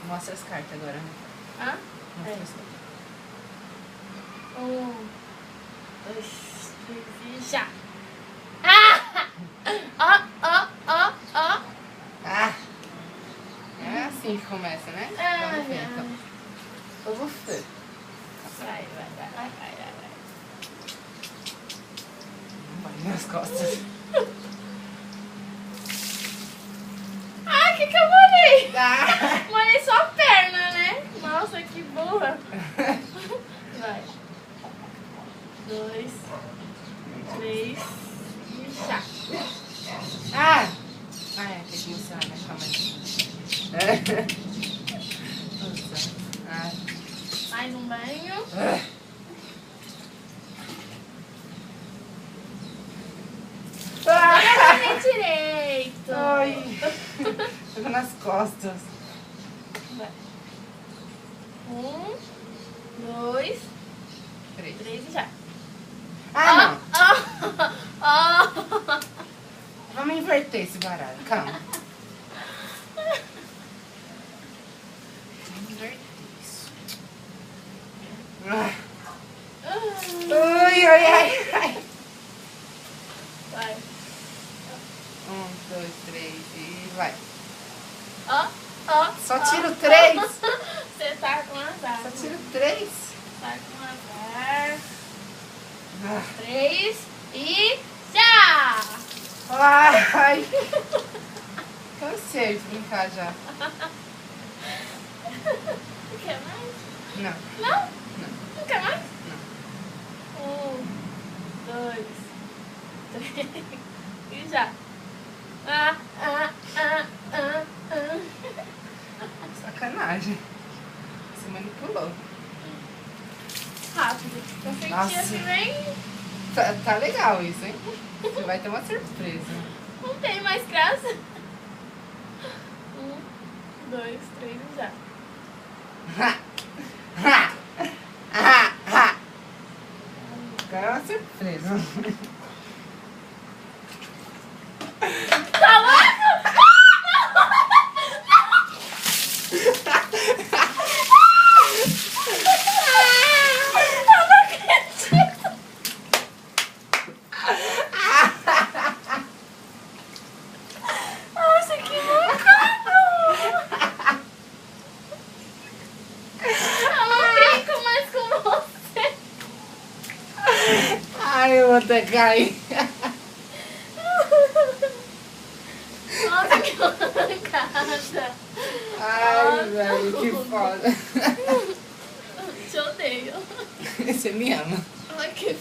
Mostra as cartas agora, né? Ah? Mostra as cartas. 1, 2, 3 e já! Ah! Ó! Ah! É assim que começa, né? Vamos ver, então. Eu vou ver. Vai. Vai nas costas. Ah, que eu molhei? Ah! Molhei só a perna, né? Nossa, que burra. Vai. 2, 3 e já. Ah! Ah, é, tem que mostrar, né? Calma aí. Nossa. Ah. Mais um banho. Olha direito. Ai! Pegou nas costas. Vai. 1, 2, 3. 3 e já. Ah, não! Ó. Vamos inverter esse baralho. Calma. Vamos inverter isso. Ah. Ai. Vai. 1, 2, 3 e vai. Ó. Só tiro 3. Você tá com azar. Só tiro 3. Tá com azar. Ah. 3 e já! Ai. Cansei de brincar já. Quer mais? Não. Não? Não. Não quer mais? Não. 1, 2, 3 e já. Sacanagem. Você manipulou. Rápido. Eu senti Nossa. assim bem... Tá legal isso, hein? Você vai ter uma surpresa. Não tem mais graça. 1, 2, 3 e já. Agora é uma surpresa. Tá louco? Eu não acredito. Nossa, que loucura. Eu não brinco mais com você. Ai, eu vou até cair. Nossa, que mancada. Ai, velho, que foda. Te odeio. Você me ama. Ai, que